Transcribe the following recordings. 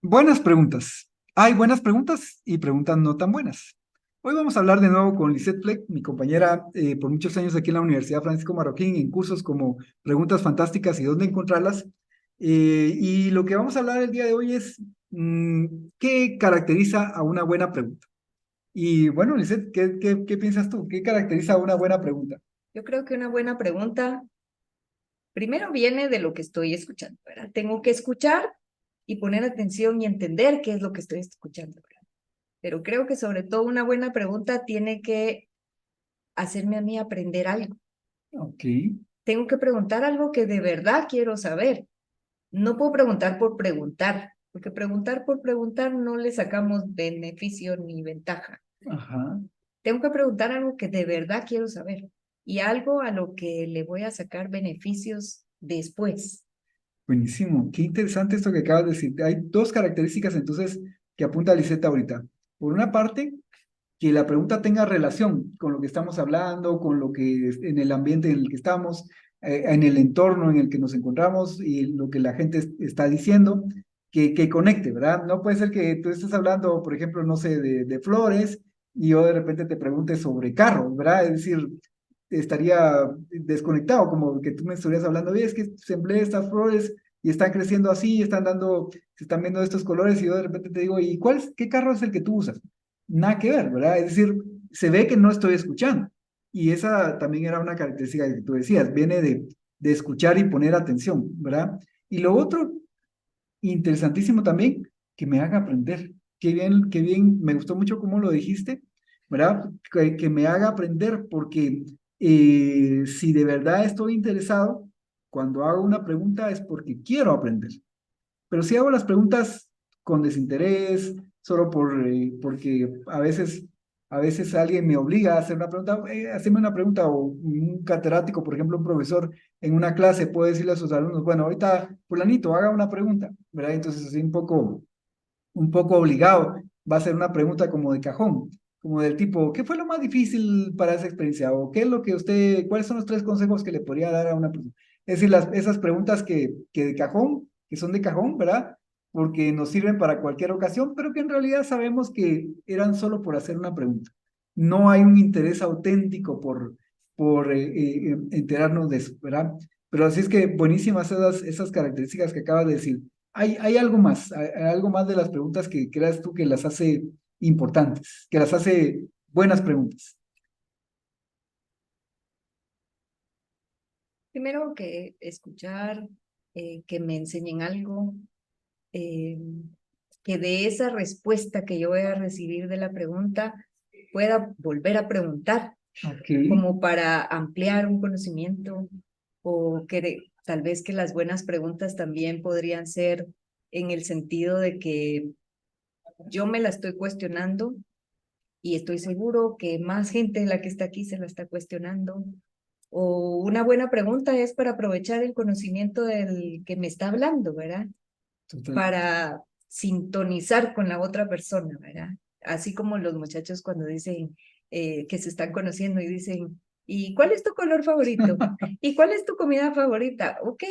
Buenas preguntas. Hay buenas preguntas y preguntas no tan buenas. Hoy vamos a hablar de nuevo con Lisette Fleck, mi compañera por muchos años aquí en la Universidad Francisco Marroquín, en cursos como Preguntas Fantásticas y dónde encontrarlas. Y lo que vamos a hablar el día de hoy es qué caracteriza a una buena pregunta. Y bueno, Lisette, ¿qué piensas tú? ¿Qué caracteriza a una buena pregunta? Yo creo que una buena pregunta primero viene de lo que estoy escuchando, ¿verdad? Tengo que escuchar y poner atención y entender qué es lo que estoy escuchando, ¿verdad? Pero creo que sobre todo una buena pregunta tiene que hacerme a mí aprender algo. Ok. Tengo que preguntar algo que de verdad quiero saber. No puedo preguntar por preguntar, porque preguntar por preguntar no le sacamos beneficio ni ventaja. Ajá. Tengo que preguntar algo que de verdad quiero saber y algo a lo que le voy a sacar beneficios después. Buenísimo, qué interesante esto que acabas de decir. Hay dos características entonces que apunta Liseta ahorita. Por una parte, que la pregunta tenga relación con lo que estamos hablando, con lo que en el ambiente en el que estamos, en el entorno en el que nos encontramos y lo que la gente está diciendo, que conecte, ¿verdad? No puede ser que tú estés hablando, por ejemplo, no sé, de flores y yo de repente te pregunte sobre carros, ¿verdad? Es decir, estaría desconectado, como que tú me estuvieras hablando, oye, es que sembré estas flores y están creciendo así, están dando, se están viendo estos colores y yo de repente te digo, ¿y qué carro es el que tú usas? Nada que ver, ¿verdad? Es decir, se ve que no estoy escuchando. Y esa también era una característica que tú decías, viene de escuchar y poner atención, ¿verdad? Y lo otro, interesantísimo también, que me haga aprender. Qué bien, me gustó mucho cómo lo dijiste, ¿verdad? Que me haga aprender, porque si de verdad estoy interesado, cuando hago una pregunta es porque quiero aprender. Pero si hago las preguntas con desinterés, solo porque a veces alguien me obliga a hacer una pregunta, haceme una pregunta, o un catedrático, por ejemplo, un profesor en una clase puede decirle a sus alumnos, bueno, ahorita, fulanito, haga una pregunta, ¿verdad? Entonces, así un poco obligado, va a ser una pregunta como de cajón, como del tipo, ¿qué fue lo más difícil para esa experiencia? ¿O qué es lo que usted, cuáles son los tres consejos que le podría dar a una persona? Es decir, esas preguntas que de cajón, que son de cajón, ¿verdad? Porque nos sirven para cualquier ocasión, pero que en realidad sabemos que eran solo por hacer una pregunta. No hay un interés auténtico por enterarnos de eso, ¿verdad? Pero así es que buenísimas esas características que acabas de decir. Hay hay algo más de las preguntas que creas tú que las hace importantes, que las hace buenas preguntas. Primero que escuchar, que me enseñen algo, eh, que de esa respuesta que yo voy a recibir de la pregunta pueda volver a preguntar, Ok, como para ampliar un conocimiento o tal vez que las buenas preguntas también podrían ser en el sentido de que yo me la estoy cuestionando y estoy seguro que más gente de la que está aquí se la está cuestionando. O una buena pregunta es para aprovechar el conocimiento del que me está hablando, ¿verdad? total. Para sintonizar con la otra persona, ¿verdad? Así como los muchachos cuando dicen que se están conociendo y dicen, ¿y cuál es tu color favorito? ¿Y cuál es tu comida favorita? Ok,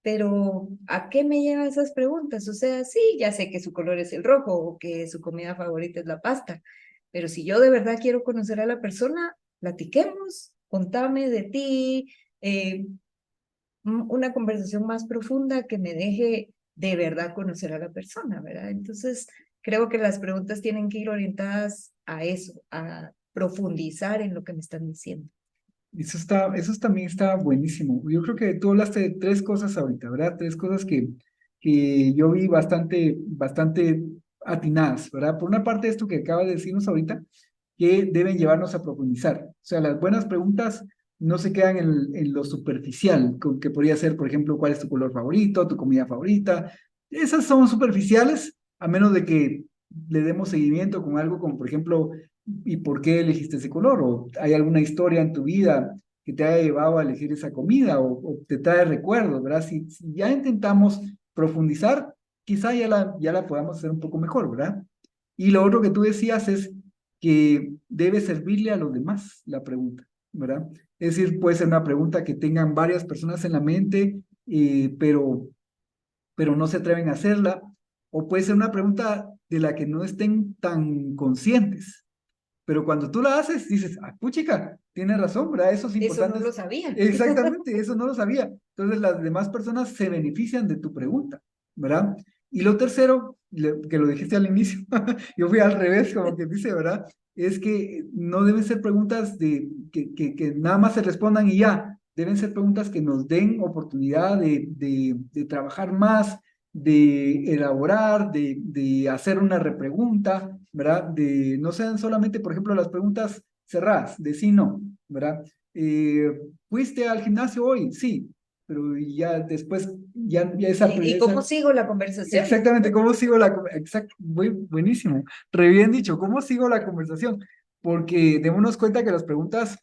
pero ¿a qué me llevan esas preguntas? O sea, sí, ya sé que su color es el rojo o que su comida favorita es la pasta, pero si yo de verdad quiero conocer a la persona, platiquemos, contame de ti, eh, una conversación más profunda que me deje de verdad conocer a la persona, ¿verdad? Entonces, creo que las preguntas tienen que ir orientadas a eso, a profundizar en lo que me están diciendo. Eso también está buenísimo. Yo creo que tú hablaste de tres cosas ahorita, ¿verdad? Tres cosas que yo vi bastante atinadas, ¿verdad? Por una parte, esto que acabas de decirnos ahorita, que deben llevarnos a profundizar. O sea, las buenas preguntas no se quedan en lo superficial, que podría ser, por ejemplo, cuál es tu color favorito, tu comida favorita. Esas son superficiales, a menos de que le demos seguimiento con algo como, por ejemplo, ¿y por qué elegiste ese color? ¿O hay alguna historia en tu vida que te haya llevado a elegir esa comida o te trae recuerdos, ¿verdad? Si ya intentamos profundizar, quizá ya la podamos hacer un poco mejor, ¿verdad? Y lo otro que tú decías es que debe servirle a los demás la pregunta, ¿verdad? Es decir, puede ser una pregunta que tengan varias personas en la mente, pero no se atreven a hacerla, o puede ser una pregunta de la que no estén tan conscientes. Pero cuando tú la haces, dices, ah, puchica, tienes razón, ¿verdad? Eso es Eso importante. no lo sabía. Exactamente, eso no lo sabía. Entonces las demás personas se benefician de tu pregunta, ¿verdad? Y lo tercero, que lo dijiste al inicio, yo fui al revés, como que dice, ¿verdad? Es que no deben ser preguntas que nada más se respondan y ya. Deben ser preguntas que nos den oportunidad de trabajar más, de elaborar, de hacer una repregunta, ¿verdad? De no sean solamente, por ejemplo, las preguntas cerradas, de sí, no, ¿verdad? Eh, ¿Fuiste al gimnasio hoy? Sí, pero ya después, ya ¿Y cómo sigo la conversación? exactamente, ¿cómo sigo buenísimo, re bien dicho, ¿cómo sigo la conversación? Porque démonos cuenta que las preguntas,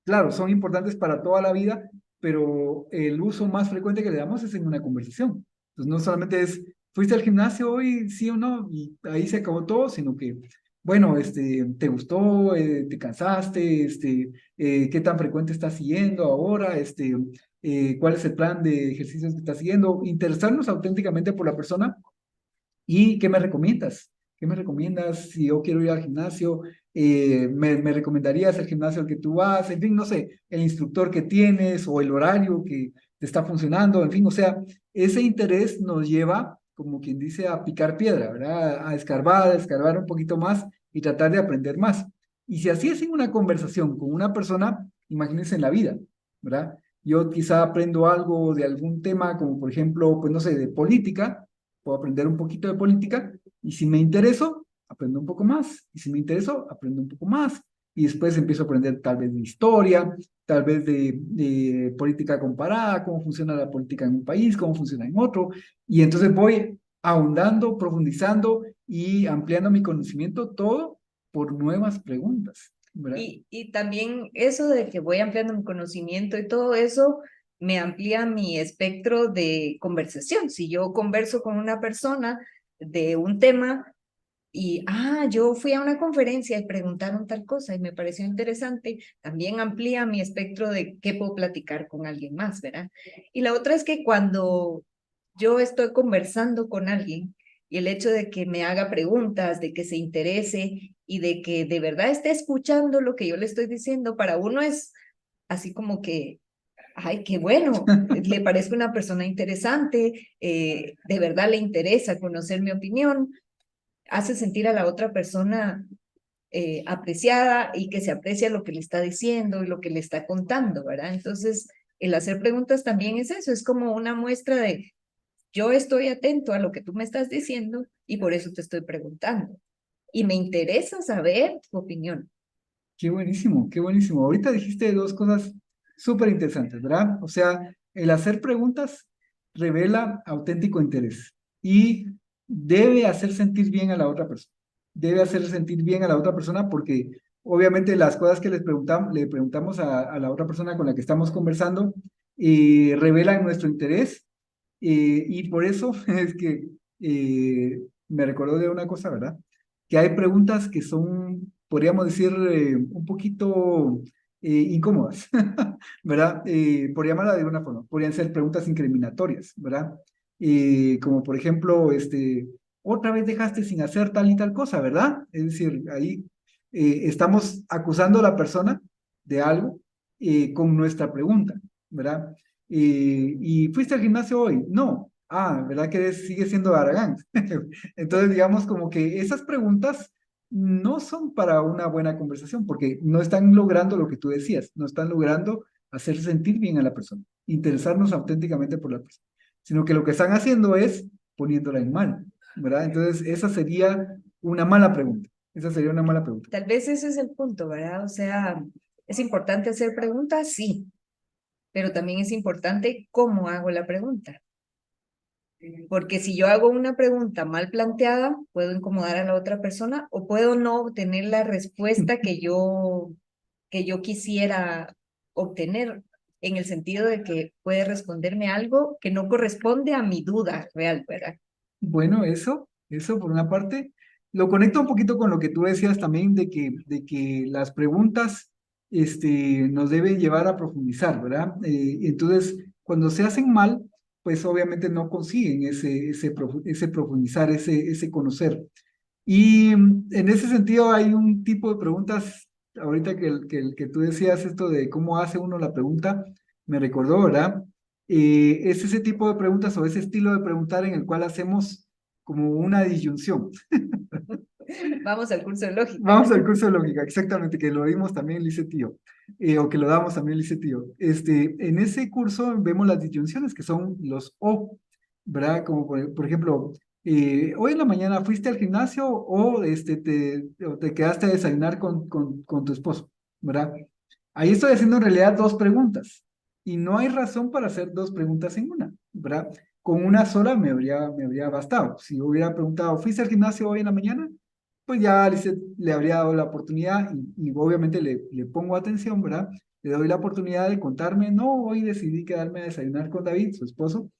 claro, son importantes para toda la vida, pero el uso más frecuente que le damos es en una conversación. Entonces, no solamente es, ¿fuiste al gimnasio hoy, sí o no? Y ahí se acabó todo, sino que, bueno, ¿te gustó? ¿Te cansaste? ¿Qué tan frecuente estás siguiendo ahora? ¿Cuál es el plan de ejercicios que estás siguiendo? Interesarnos auténticamente por la persona. ¿Y qué me recomiendas? ¿Qué me recomiendas si yo quiero ir al gimnasio? ¿Me recomendarías el gimnasio al que tú vas? En fin, no sé, el instructor que tienes o el horario que te está funcionando, en fin, o sea, ese interés nos lleva, como quien dice, a picar piedra, ¿verdad? A escarbar un poquito más y tratar de aprender más. Y si así es en una conversación con una persona, imagínense en la vida, ¿verdad? Yo quizá aprendo algo de algún tema, como por ejemplo, pues no sé, de política, puedo aprender un poquito de política y si me intereso, aprendo un poco más. Y si me intereso, aprendo un poco más. Y después empiezo a aprender tal vez de historia, tal vez de política comparada, cómo funciona la política en un país, cómo funciona en otro. Y entonces voy ahondando, profundizando y ampliando mi conocimiento, todo por nuevas preguntas, ¿verdad? Y también eso de que voy ampliando mi conocimiento y todo eso me amplía mi espectro de conversación. Si yo converso con una persona de un tema y, yo fui a una conferencia y preguntaron tal cosa y me pareció interesante, también amplía mi espectro de qué puedo platicar con alguien más, ¿verdad? Y la otra es que cuando yo estoy conversando con alguien y el hecho de que me haga preguntas, de que se interese y de que de verdad esté escuchando lo que yo le estoy diciendo, para uno es así como que, ay, qué bueno, le parezco una persona interesante, de verdad le interesa conocer mi opinión, hace sentir a la otra persona apreciada y que se aprecia lo que le está diciendo y lo que le está contando, ¿verdad? Entonces, el hacer preguntas también es eso, es como una muestra de yo estoy atento a lo que tú me estás diciendo y por eso te estoy preguntando. Y me interesa saber tu opinión. Qué buenísimo, qué buenísimo. Ahorita dijiste dos cosas súper interesantes, ¿verdad? O sea, el hacer preguntas revela auténtico interés y debe hacer sentir bien a la otra persona. Debe hacer sentir bien a la otra persona porque obviamente las cosas que le preguntamos a la otra persona con la que estamos conversando revelan nuestro interés y por eso es que me recordó de una cosa, ¿verdad? Que hay preguntas que son, podríamos decir, un poquito incómodas, ¿verdad? Por llamarla de una forma, podrían ser preguntas incriminatorias, ¿verdad? Como por ejemplo, otra vez dejaste sin hacer tal y tal cosa, ¿verdad? Es decir, ahí estamos acusando a la persona de algo con nuestra pregunta, ¿verdad? ¿Y fuiste al gimnasio hoy? No. Ah, ¿verdad que sigue siendo Aragán? Entonces, digamos como que esas preguntas no son para una buena conversación porque no están logrando lo que tú decías, no están logrando hacer sentir bien a la persona, interesarnos auténticamente por la persona, sino que lo que están haciendo es poniéndola en mal, ¿verdad? Entonces, esa sería una mala pregunta. Esa sería una mala pregunta. Tal vez ese es el punto, ¿verdad? O sea, es importante hacer preguntas, sí, pero también es importante cómo hago la pregunta. Porque si yo hago una pregunta mal planteada, puedo incomodar a la otra persona o puedo no obtener la respuesta que yo quisiera obtener, en el sentido de que puede responderme algo que no corresponde a mi duda real, ¿verdad? Bueno, eso por una parte, lo conecto un poquito con lo que tú decías también de que las preguntas nos deben llevar a profundizar, ¿verdad? Entonces, cuando se hacen mal, pues obviamente no consiguen ese profundizar, ese conocer. Y en ese sentido hay un tipo de preguntas, ahorita que tú decías esto de cómo hace uno la pregunta, me recordó, ¿verdad? Es ese tipo de preguntas o ese estilo de preguntar en el cual hacemos como una disyunción. Vamos al curso de lógica. Vamos al curso de lógica, exactamente, que lo vimos también en Lice Tío, o que lo damos también en Lice Tío. En ese curso vemos las disyunciones, que son los o, ¿verdad? Como por ejemplo, hoy en la mañana fuiste al gimnasio o te quedaste a desayunar con tu esposo, ¿verdad? Ahí estoy haciendo en realidad dos preguntas y no hay razón para hacer dos preguntas en una, ¿verdad? Con una sola me habría bastado. Si hubiera preguntado, ¿fuiste al gimnasio hoy en la mañana? Pues ya le habría dado la oportunidad y obviamente le pongo atención, ¿verdad? Le doy la oportunidad de contarme, no, hoy decidí quedarme a desayunar con David, su esposo,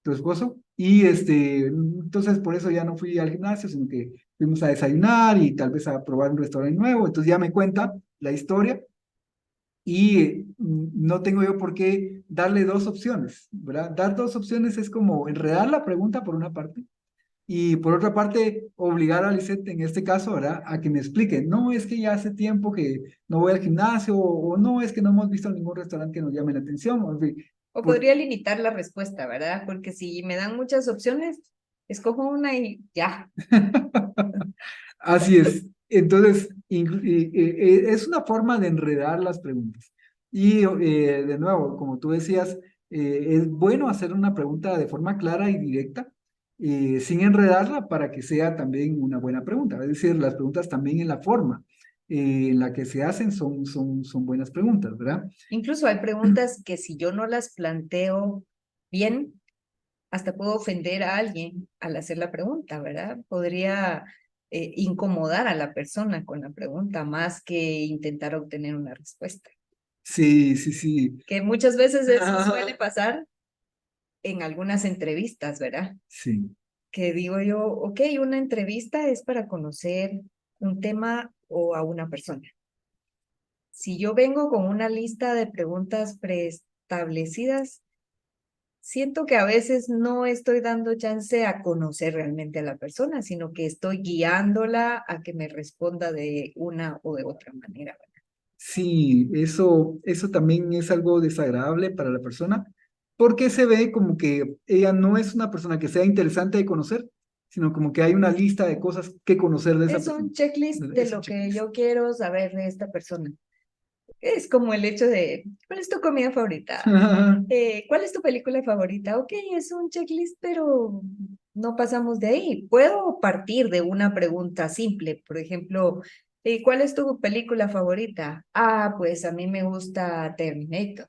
tu esposo, y entonces por eso ya no fui al gimnasio, sino que fuimos a desayunar y tal vez a probar un restaurante nuevo, entonces ya me cuenta la historia y no tengo yo por qué darle dos opciones, ¿verdad? Dar dos opciones es como enredar la pregunta por una parte y por otra parte, obligar a Lisette en este caso, ¿verdad? A que me explique, no es que ya hace tiempo que no voy al gimnasio, o no es que no hemos visto ningún restaurante que nos llame la atención, o en fin, O por- podría limitar la respuesta, ¿verdad? Porque si me dan muchas opciones, escojo una y ya. Así es. Entonces, es una forma de enredar las preguntas. Y de nuevo, como tú decías, es bueno hacer una pregunta de forma clara y directa, sin enredarla para que sea también una buena pregunta. Es decir, las preguntas también en la forma en la que se hacen son buenas preguntas, ¿verdad? Incluso hay preguntas que si yo no las planteo bien, hasta puedo ofender a alguien al hacer la pregunta, ¿verdad? Podría incomodar a la persona con la pregunta más que intentar obtener una respuesta. Sí, sí, sí. Que muchas veces eso suele pasar en algunas entrevistas, ¿verdad? Sí, Que digo yo, ok, una entrevista es para conocer un tema o a una persona. Si yo vengo con una lista de preguntas preestablecidas, siento que a veces no estoy dando chance a conocer realmente a la persona, sino que estoy guiándola a que me responda de una o de otra manera. sí, eso también es algo desagradable para la persona, porque se ve como que ella no es una persona que sea interesante de conocer, sino como que hay una lista de cosas que conocer de esa Es persona. un checklist de Es un lo que checklist. yo quiero saber de esta persona. Es como el hecho de, ¿cuál es tu comida favorita? ¿Cuál es tu película favorita? Ok, es un checklist, pero no pasamos de ahí. Puedo partir de una pregunta simple, por ejemplo, ¿cuál es tu película favorita? Ah, pues a mí me gusta Terminator.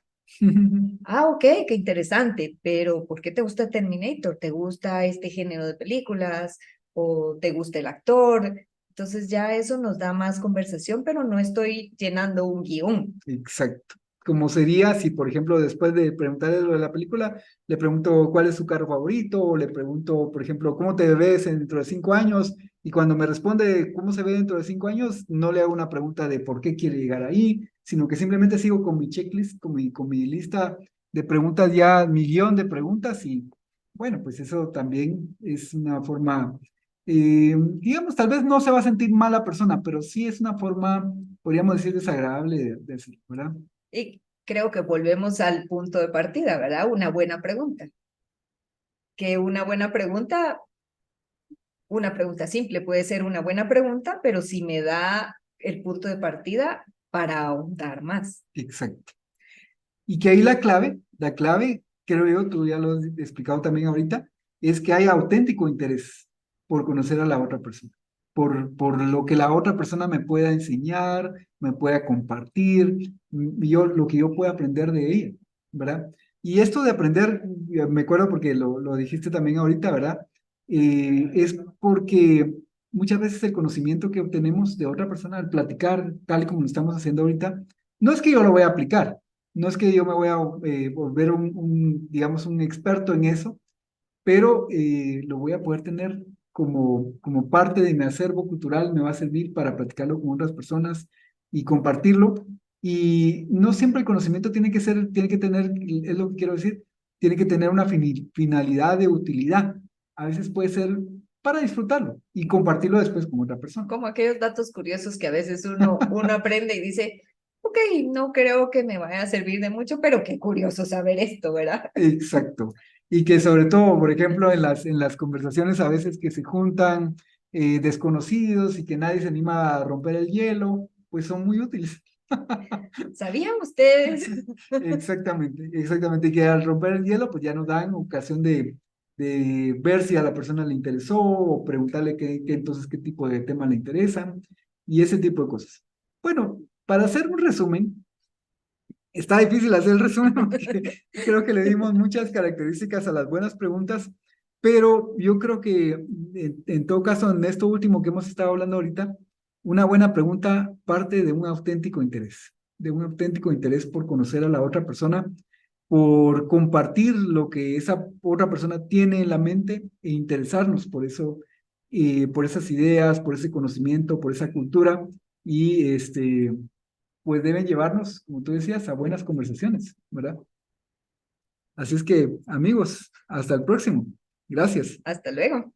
Ah, ok, qué interesante, pero ¿por qué te gusta Terminator? ¿Te gusta este género de películas o te gusta el actor? Entonces ya eso nos da más conversación, pero no estoy llenando un guión. Exacto. Como sería si, por ejemplo, después de preguntarle lo de la película, le pregunto cuál es su carro favorito, o le pregunto, por ejemplo, cómo te ves dentro de 5 años, y cuando me responde cómo se ve dentro de 5 años, no le hago una pregunta de por qué quiere llegar ahí, sino que simplemente sigo con mi checklist, con mi lista de preguntas, ya millón de preguntas, y bueno, pues eso también es una forma, digamos, tal vez no se va a sentir mala persona, pero sí es una forma, podríamos decir, desagradable de decir, ¿verdad? Y creo que volvemos al punto de partida, ¿verdad? Una buena pregunta. Que una pregunta simple puede ser una buena pregunta, pero si me da el punto de partida para ahondar más. Exacto. Y que ahí la clave, creo yo, tú ya lo has explicado también ahorita, es que hay auténtico interés por conocer a la otra persona, por lo que la otra persona me pueda enseñar, me pueda compartir, lo que yo pueda aprender de ella, ¿verdad? Y esto de aprender, me acuerdo porque lo dijiste también ahorita, ¿verdad? Es porque muchas veces el conocimiento que obtenemos de otra persona al platicar, tal y como lo estamos haciendo ahorita, no es que yo lo voy a aplicar, no es que yo me voy a volver digamos, un experto en eso, pero lo voy a poder tener como parte de mi acervo cultural, me va a servir para platicarlo con otras personas y compartirlo. Y no siempre el conocimiento tiene que tener, es lo que quiero decir, tiene que tener una finalidad de utilidad. A veces puede ser para disfrutarlo y compartirlo después con otra persona. Como aquellos datos curiosos que a veces uno aprende y dice, ok, no creo que me vaya a servir de mucho, pero qué curioso saber esto, ¿verdad? Exacto. Y que sobre todo, por ejemplo, en las conversaciones a veces que se juntan desconocidos y que nadie se anima a romper el hielo, pues son muy útiles. ¿Sabían ustedes? Exactamente, exactamente. Y que al romper el hielo, pues ya nos dan ocasión de ver si a la persona le interesó o preguntarle entonces qué tipo de tema le interesan y ese tipo de cosas. Bueno, para hacer un resumen, está difícil hacer el resumen porque creo que le dimos muchas características a las buenas preguntas, pero yo creo que en todo caso, en esto último que hemos estado hablando ahorita, una buena pregunta parte de un auténtico interés por conocer a la otra persona, por compartir lo que esa otra persona tiene en la mente e interesarnos por eso, por esas ideas, por ese conocimiento, por esa cultura y pues deben llevarnos, como tú decías, a buenas conversaciones, ¿verdad? Así es que, amigos, hasta el próximo. Gracias. Hasta luego.